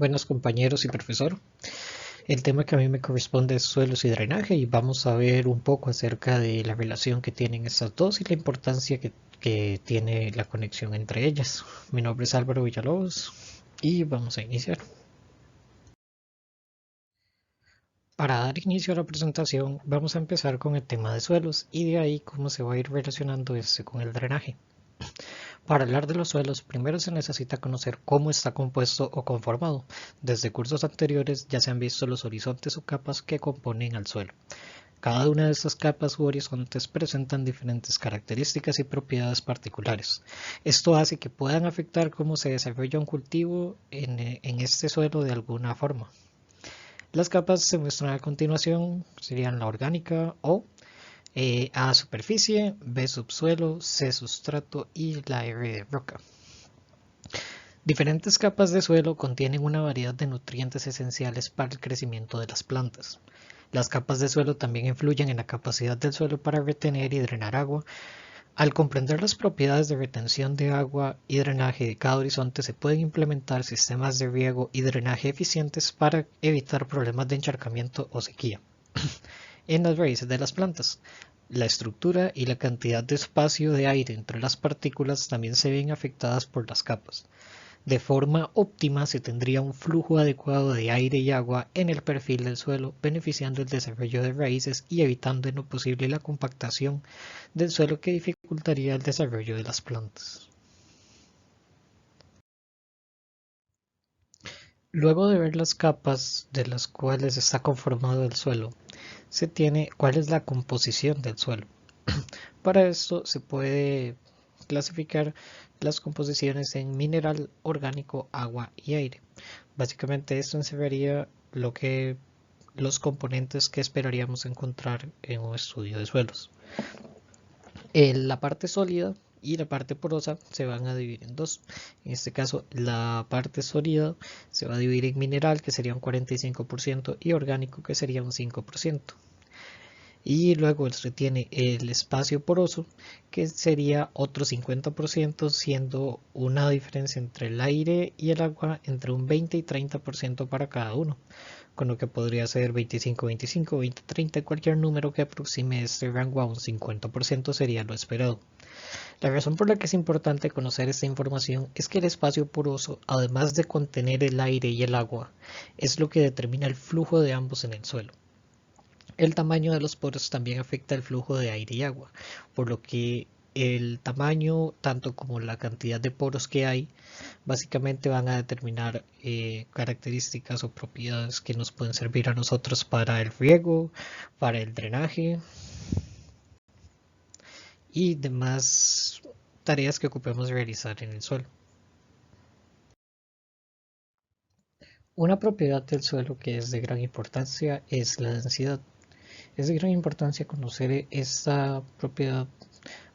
Buenos compañeros y profesor. El tema que a mí me corresponde es suelos y drenaje y vamos a ver un poco acerca de la relación que tienen estas dos y la importancia que tiene la conexión entre ellas. Mi nombre es Álvaro Villalobos y vamos a iniciar. Para dar inicio a la presentación vamos a empezar con el tema de suelos y de ahí cómo se va a ir relacionando este con el drenaje. Para hablar de los suelos, primero se necesita conocer cómo está compuesto o conformado. Desde cursos anteriores ya se han visto los horizontes o capas que componen al suelo. Cada una de estas capas u horizontes presentan diferentes características y propiedades particulares. Esto hace que puedan afectar cómo se desarrolla un cultivo en este suelo de alguna forma. Las capas se muestran a continuación, serían la orgánica o A superficie, B subsuelo, C sustrato y la R de roca. Diferentes capas de suelo contienen una variedad de nutrientes esenciales para el crecimiento de las plantas. Las capas de suelo también influyen en la capacidad del suelo para retener y drenar agua. Al comprender las propiedades de retención de agua y drenaje de cada horizonte, se pueden implementar sistemas de riego y drenaje eficientes para evitar problemas de encharcamiento o sequía. En las raíces de las plantas, la estructura y la cantidad de espacio de aire entre las partículas también se ven afectadas por las capas. De forma óptima se tendría un flujo adecuado de aire y agua en el perfil del suelo, beneficiando el desarrollo de raíces y evitando en lo posible la compactación del suelo que dificultaría el desarrollo de las plantas. Luego de ver las capas de las cuales está conformado el suelo, se tiene cuál es la composición del suelo. Para esto se puede clasificar las composiciones en mineral, orgánico, agua y aire. Básicamente esto encerraría los componentes que esperaríamos encontrar en un estudio de suelos. La parte sólida y la parte porosa se van a dividir en dos. En este caso, la parte sólida se va a dividir en mineral, que sería un 45%, y orgánico, que sería un 5%. Y luego se tiene el espacio poroso, que sería otro 50%, siendo una diferencia entre el aire y el agua entre un 20 y 30% para cada uno, con lo que podría ser 25-25, 20-30, cualquier número que aproxime este rango a un 50% sería lo esperado. La razón por la que es importante conocer esta información es que el espacio poroso, además de contener el aire y el agua, es lo que determina el flujo de ambos en el suelo. El tamaño de los poros también afecta el flujo de aire y agua, por lo que el tamaño, tanto como la cantidad de poros que hay, básicamente van a determinar características o propiedades que nos pueden servir a nosotros para el riego, para el drenaje y demás tareas que ocupemos realizar en el suelo. Una propiedad del suelo que es de gran importancia es la densidad. Es de gran importancia conocer esta propiedad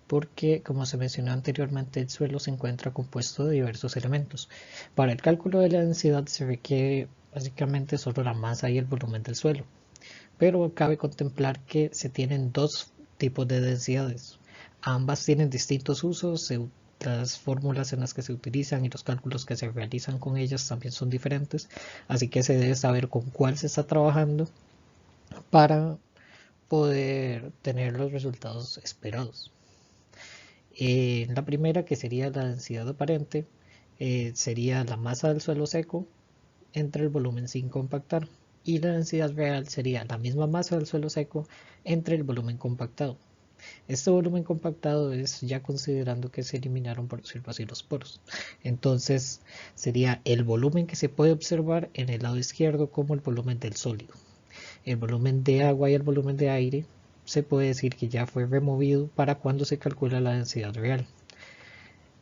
porque, como se mencionó anteriormente, el suelo se encuentra compuesto de diversos elementos. Para el cálculo de la densidad se requiere básicamente solo la masa y el volumen del suelo, pero cabe contemplar que se tienen dos tipos de densidades. Ambas tienen distintos usos, las fórmulas en las que se utilizan y los cálculos que se realizan con ellas también son diferentes, así que se debe saber con cuál se está trabajando para poder tener los resultados esperados. La primera, que sería la densidad aparente, sería la masa del suelo seco entre el volumen sin compactar. Y la densidad real sería la misma masa del suelo seco entre el volumen compactado. Este volumen compactado es ya considerando que se eliminaron, por decirlo así, los poros. Entonces sería el volumen que se puede observar en el lado izquierdo como el volumen del sólido. El volumen de agua y el volumen de aire se puede decir que ya fue removido para cuando se calcula la densidad real.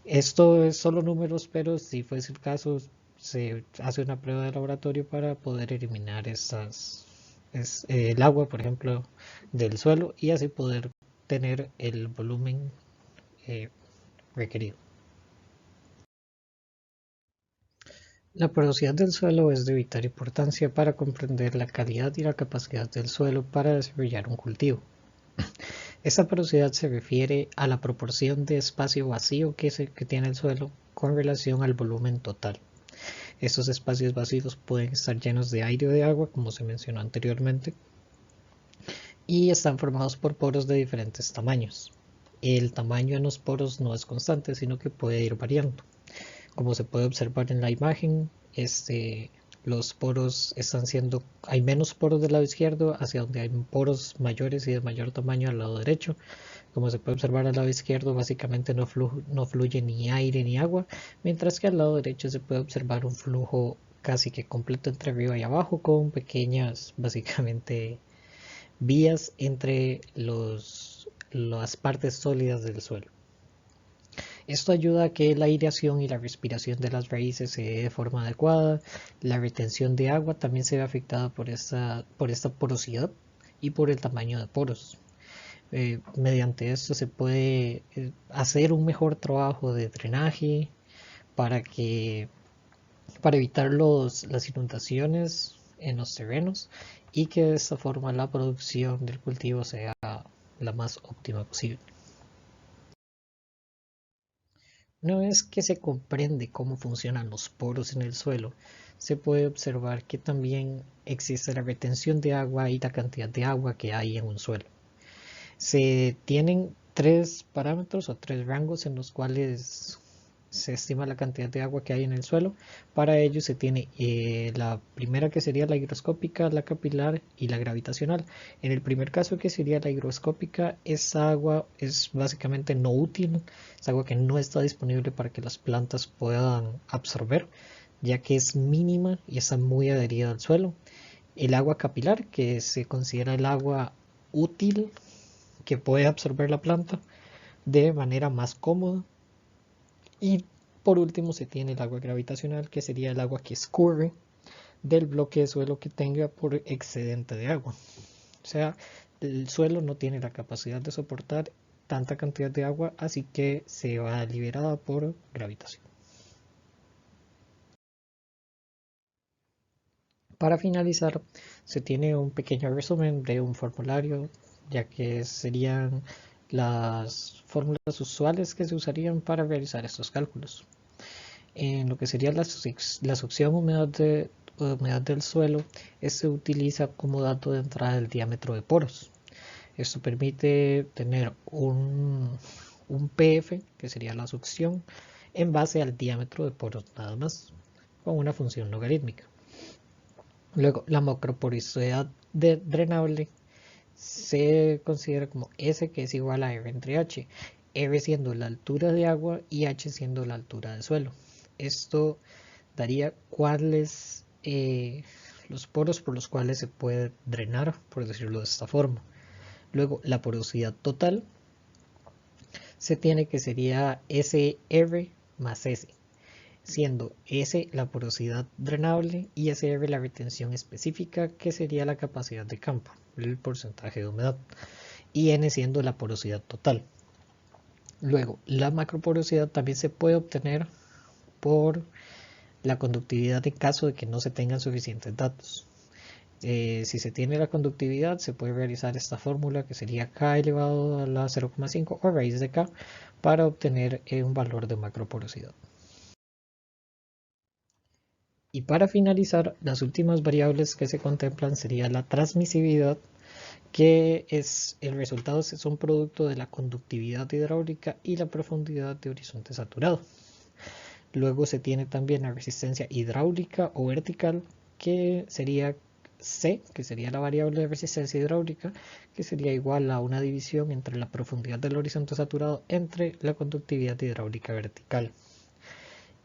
Esto es solo números, pero si fuese el caso, se hace una prueba de laboratorio para poder eliminar el agua, por ejemplo, del suelo y así poder tener el volumen eh, requerido. La porosidad del suelo es de vital importancia para comprender la calidad y la capacidad del suelo para desarrollar un cultivo. Esta porosidad se refiere a la proporción de espacio vacío que tiene el suelo con relación al volumen total. Estos espacios vacíos pueden estar llenos de aire o de agua, como se mencionó anteriormente, y están formados por poros de diferentes tamaños. El tamaño en los poros no es constante, sino que puede ir variando. Como se puede observar en la imagen, los poros están siendo, hay menos poros del lado izquierdo, hacia donde hay poros mayores y de mayor tamaño al lado derecho. Como se puede observar al lado izquierdo, básicamente no fluye ni aire ni agua, mientras que al lado derecho se puede observar un flujo casi que completo entre arriba y abajo, con pequeñas, básicamente, vías entre las partes sólidas del suelo. Esto ayuda a que la aireación y la respiración de las raíces se dé de forma adecuada. La retención de agua también se ve afectada por esta porosidad y por el tamaño de poros. Mediante esto se puede hacer un mejor trabajo de drenaje para que para evitar las inundaciones en los terrenos, y que de esta forma la producción del cultivo sea la más óptima posible. Una vez que se comprende cómo funcionan los poros en el suelo, se puede observar que también existe la retención de agua y la cantidad de agua que hay en un suelo. Se tienen tres parámetros o tres rangos en los cuales se estima la cantidad de agua que hay en el suelo. Para ello se tiene la primera, que sería la higroscópica, la capilar y la gravitacional. En el primer caso, que sería la higroscópica, esa agua es básicamente no útil, es agua que no está disponible para que las plantas puedan absorber, ya que es mínima y está muy adherida al suelo. El agua capilar, que se considera el agua útil que puede absorber la planta de manera más cómoda. Y por último se tiene el agua gravitacional, que sería el agua que escurre del bloque de suelo que tenga por excedente de agua. O sea, el suelo no tiene la capacidad de soportar tanta cantidad de agua, así que se va liberada por gravitación. Para finalizar, se tiene un pequeño resumen de un formulario, ya que serían las fórmulas usuales que se usarían para realizar estos cálculos. En lo que sería la succión humedad del suelo, se utiliza como dato de entrada el diámetro de poros. Esto permite tener un PF, que sería la succión, en base al diámetro de poros nada más, con una función logarítmica. Luego, la macroporosidad drenable se considera como S, que es igual a R entre H, R siendo la altura de agua y H siendo la altura del suelo. Esto daría cuáles los poros por los cuales se puede drenar, por decirlo de esta forma. Luego, la porosidad total se tiene, que sería SR más S, siendo S la porosidad drenable y SR la retención específica, que sería la capacidad de campo, el porcentaje de humedad, y N siendo la porosidad total. Luego, la macroporosidad también se puede obtener por la conductividad en caso de que no se tengan suficientes datos. Si se tiene la conductividad, se puede realizar esta fórmula, que sería K elevado a la 0,5 o raíz de K, para obtener un valor de macroporosidad. Y para finalizar, las últimas variables que se contemplan sería la transmisividad, que es el resultado, son producto de la conductividad hidráulica y la profundidad de horizonte saturado. Luego se tiene también la resistencia hidráulica o vertical, que sería C, que sería la variable de resistencia hidráulica, que sería igual a una división entre la profundidad del horizonte saturado entre la conductividad hidráulica vertical.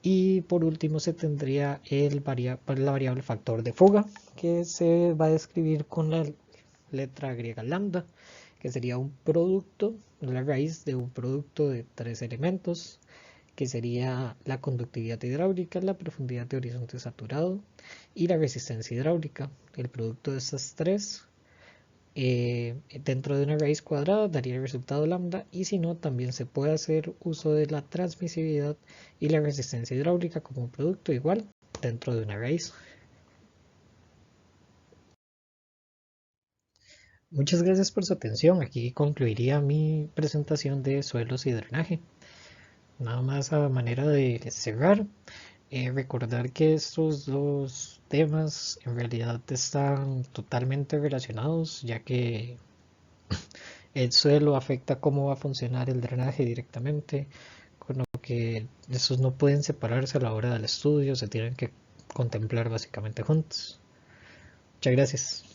Y por último se tendría la variable factor de fuga, que se va a describir con la letra griega lambda, que sería un producto, la raíz de un producto de tres elementos, que sería la conductividad hidráulica, la profundidad de horizonte saturado y la resistencia hidráulica. El producto de estas tres dentro de una raíz cuadrada daría el resultado lambda, y si no, también se puede hacer uso de la transmisividad y la resistencia hidráulica como un producto igual dentro de una raíz. Muchas gracias por su atención. Aquí concluiría mi presentación de suelos y drenaje. Nada más a manera de cerrar, Recordar que estos dos temas en realidad están totalmente relacionados, ya que el suelo afecta cómo va a funcionar el drenaje directamente, con lo que estos no pueden separarse a la hora del estudio, se tienen que contemplar básicamente juntos. Muchas gracias.